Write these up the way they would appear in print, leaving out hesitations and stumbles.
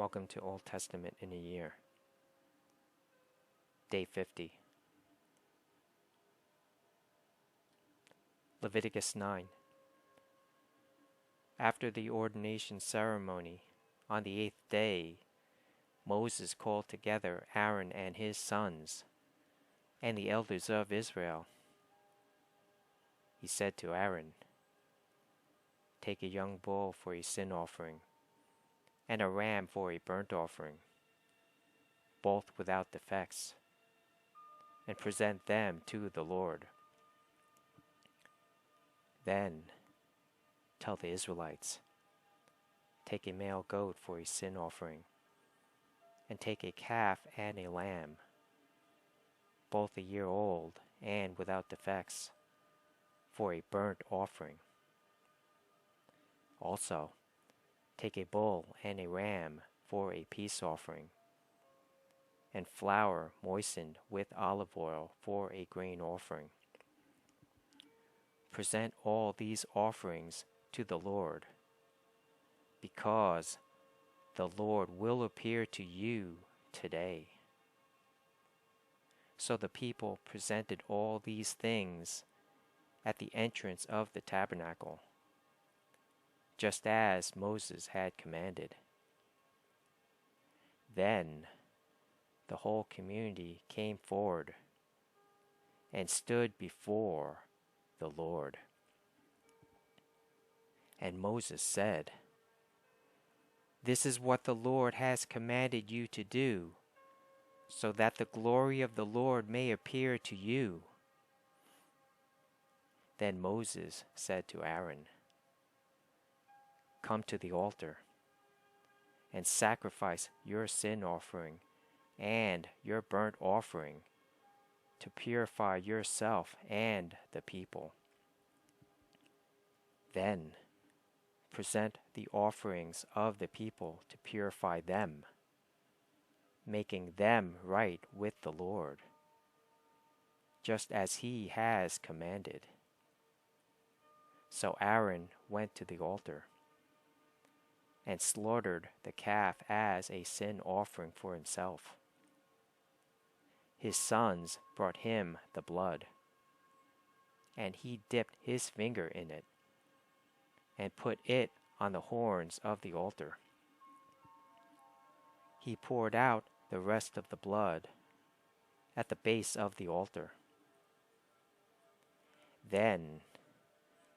Welcome to Old Testament in a Year. Day 50. Leviticus 9. After the ordination ceremony, on the 8th day, Moses called together Aaron and his sons, and the elders of Israel. He said to Aaron, "Take a young bull for a sin offering, and a ram for a burnt offering, both without defects, and present them to the Lord. Then tell the Israelites, take a male goat for a sin offering, and take a calf and a lamb, both a year old and without defects, for a burnt offering. Also, take a bull and a ram for a peace offering, and flour moistened with olive oil for a grain offering. Present all these offerings to the Lord, because the Lord will appear to you today." So the people presented all these things at the entrance of the tabernacle, just as Moses had commanded. Then the whole community came forward and stood before the Lord. And Moses said, "This is what the Lord has commanded you to do, so that the glory of the Lord may appear to you." Then Moses said to Aaron, "Come to the altar, and sacrifice your sin offering and your burnt offering to purify yourself and the people. Then present the offerings of the people to purify them, making them right with the Lord, just as he has commanded." So Aaron went to the altar and slaughtered the calf as a sin offering for himself. His sons brought him the blood, and he dipped his finger in it and put it on the horns of the altar. He poured out the rest of the blood at the base of the altar. Then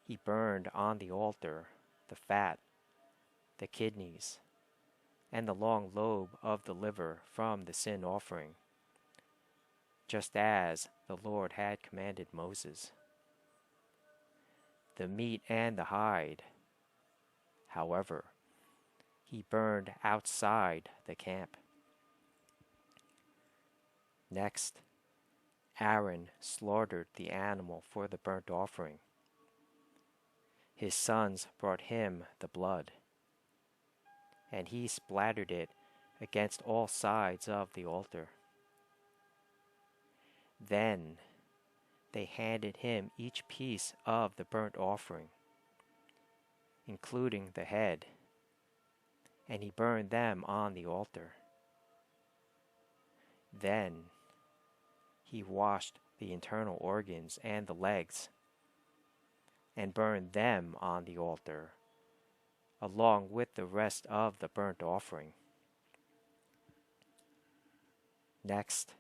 he burned on the altar the fat, the kidneys, and the long lobe of the liver from the sin offering, just as the Lord had commanded Moses. The meat and the hide, however, he burned outside the camp. Next, Aaron slaughtered the animal for the burnt offering. His sons brought him the blood, and he splattered it against all sides of the altar. Then they handed him each piece of the burnt offering, including the head, and he burned them on the altar. Then he washed the internal organs and the legs, and burned them on the altar, along with the rest of the burnt offering. Next,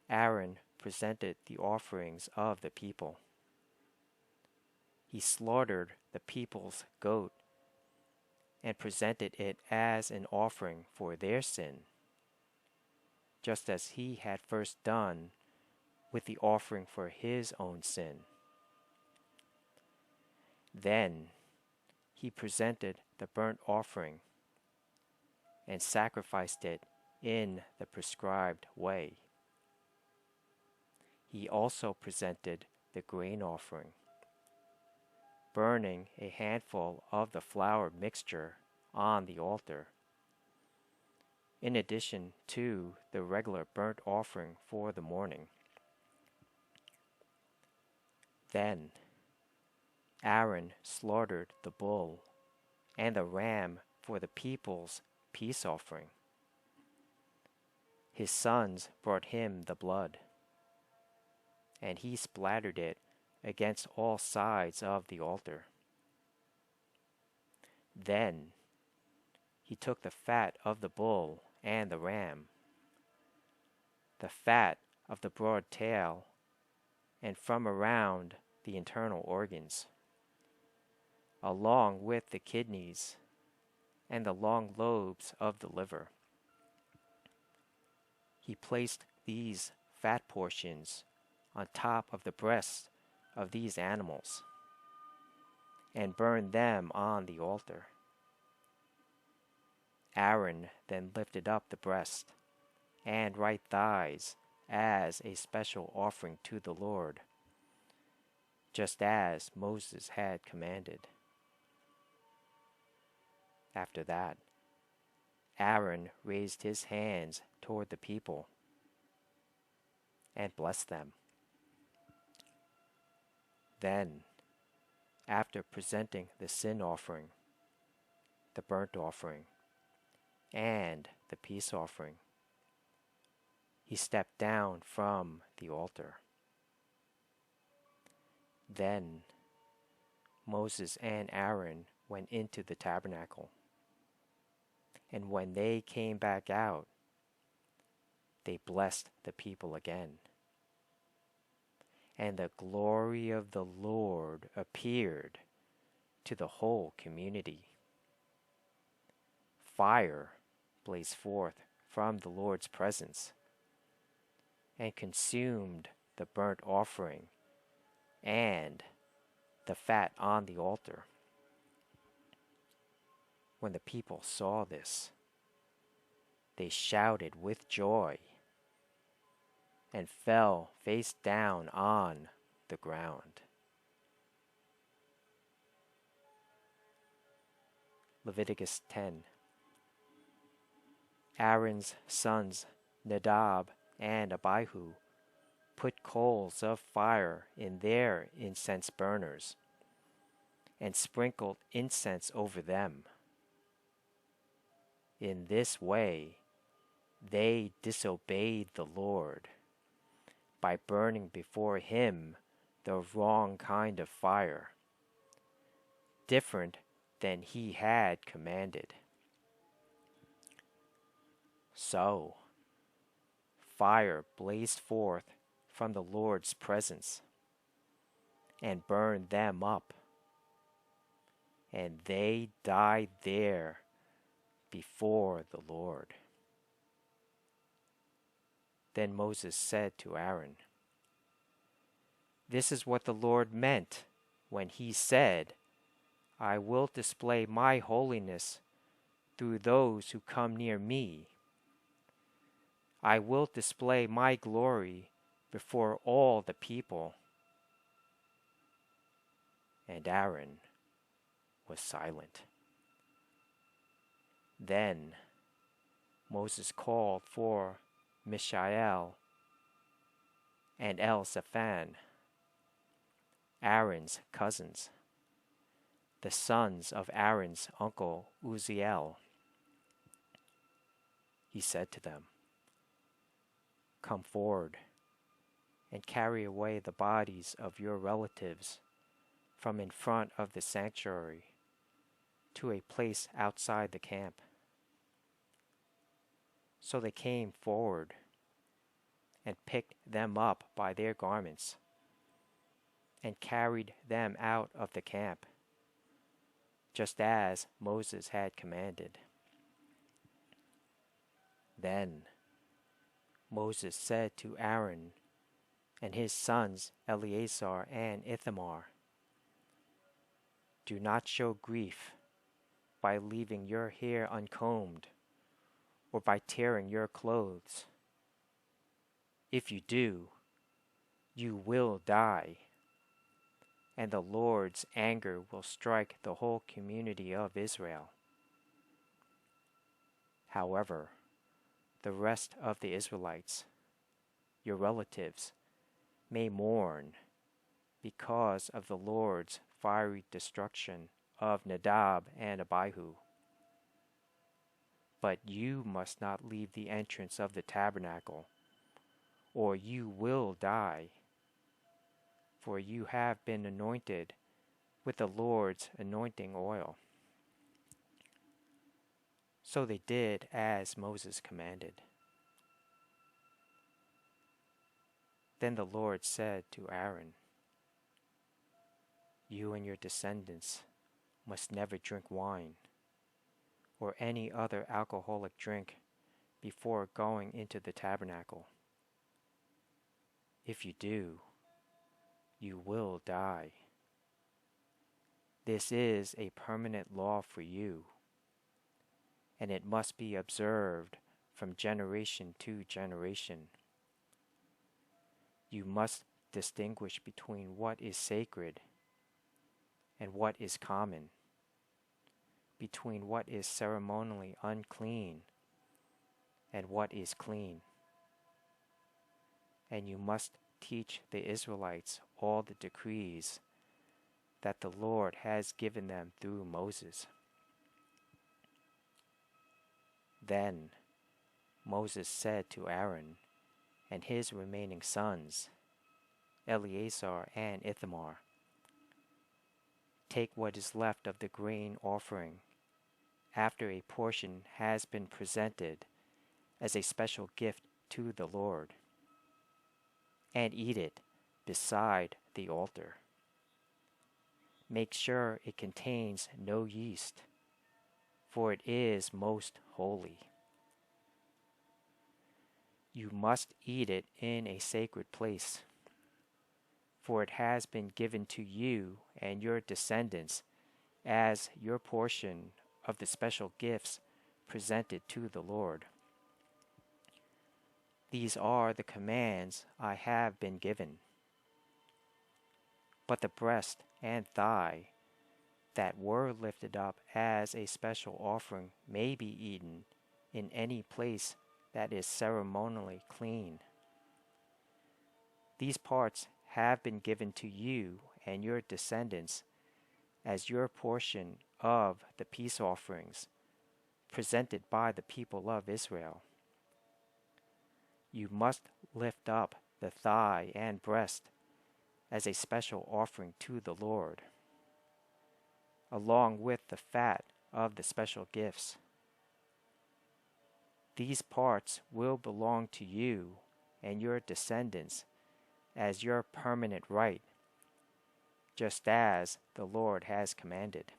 Aaron presented the offerings of the people. He slaughtered the people's goat and presented it as an offering for their sin, just as he had first done with the offering for his own sin. Then he presented the burnt offering and sacrificed it in the prescribed way. He also presented the grain offering, burning a handful of the flour mixture on the altar, in addition to the regular burnt offering for the morning. Then Aaron slaughtered the bull and the ram for the people's peace offering. His sons brought him the blood, and he splattered it against all sides of the altar. Then he took the fat of the bull and the ram, the fat of the broad tail, and from around the internal organs, along with the kidneys and the long lobes of the liver. He placed these fat portions on top of the breasts of these animals and burned them on the altar. Aaron then lifted up the breast and right thighs as a special offering to the Lord, just as Moses had commanded. After that, Aaron raised his hands toward the people and blessed them. Then, after presenting the sin offering, the burnt offering, and the peace offering, he stepped down from the altar. Then Moses and Aaron went into the tabernacle, and when they came back out, they blessed the people again. And the glory of the Lord appeared to the whole community. Fire blazed forth from the Lord's presence and consumed the burnt offering and the fat on the altar. When the people saw this, they shouted with joy and fell face down on the ground. Leviticus 10. Aaron's sons Nadab and Abihu put coals of fire in their incense burners and sprinkled incense over them. In this way, they disobeyed the Lord by burning before him the wrong kind of fire, different than he had commanded. So, fire blazed forth from the Lord's presence and burned them up, and they died there before the Lord. Then Moses said to Aaron, "This is what the Lord meant when he said, 'I will display my holiness through those who come near me. I will display my glory before all the people.'" And Aaron was silent. Then Moses called for Mishael and Elzaphan, Aaron's cousins, the sons of Aaron's uncle Uzziel. He said to them, "Come forward and carry away the bodies of your relatives from in front of the sanctuary to a place outside the camp." So they came forward and picked them up by their garments and carried them out of the camp, just as Moses had commanded. Then Moses said to Aaron and his sons Eleazar and Ithamar, "Do not show grief by leaving your hair uncombed or by tearing your clothes. If you do, you will die, and the Lord's anger will strike the whole community of Israel. However, the rest of the Israelites, your relatives, may mourn because of the Lord's fiery destruction of Nadab and Abihu. But you must not leave the entrance of the tabernacle, or you will die, for you have been anointed with the Lord's anointing oil." So they did as Moses commanded. Then the Lord said to Aaron, "You and your descendants must never drink wine or any other alcoholic drink before going into the tabernacle. If you do, you will die. This is a permanent law for you, and it must be observed from generation to generation. You must distinguish between what is sacred and what is common, between what is ceremonially unclean and what is clean. And you must teach the Israelites all the decrees that the Lord has given them through Moses." Then Moses said to Aaron and his remaining sons, Eleazar and Ithamar, "Take what is left of the grain offering after a portion has been presented as a special gift to the Lord, and eat it beside the altar. Make sure it contains no yeast, for it is most holy. You must eat it in a sacred place, for it has been given to you and your descendants as your portion of the special gifts presented to the Lord. These are the commands I have been given. But the breast and thigh that were lifted up as a special offering may be eaten in any place that is ceremonially clean. These parts have been given to you and your descendants as your portion of the peace offerings presented by the people of Israel. You must lift up the thigh and breast as a special offering to the Lord, along with the fat of the special gifts. These parts will belong to you and your descendants as your permanent right, just as the Lord has commanded."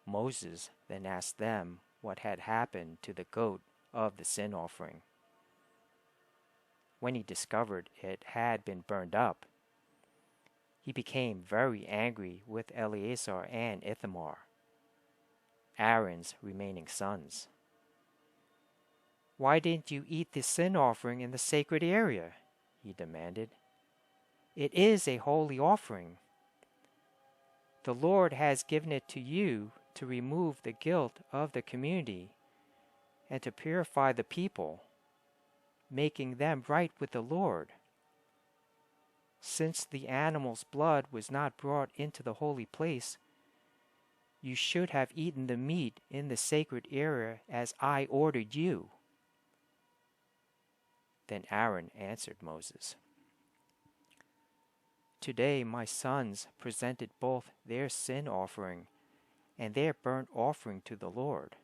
Moses then asked them what had happened to the goat of the sin offering. When he discovered it had been burned up, he became very angry with Eleazar and Ithamar, Aaron's remaining sons. "Why didn't you eat the sin offering in the sacred area?" he demanded. "It is a holy offering. The Lord has given it to you to remove the guilt of the community and to purify the people, making them right with the Lord. Since the animal's blood was not brought into the holy place, you should have eaten the meat in the sacred area as I ordered you." Then Aaron answered Moses, "Today my sons presented both their sin offering and their burnt offering to the Lord.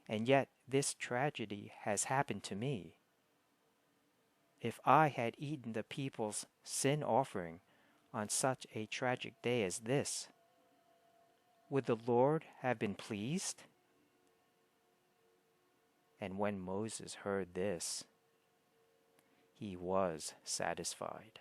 And yet this tragedy has happened to me. If I had eaten the people's sin offering on such a tragic day as this, would the Lord have been pleased?" And when Moses heard this, he was satisfied.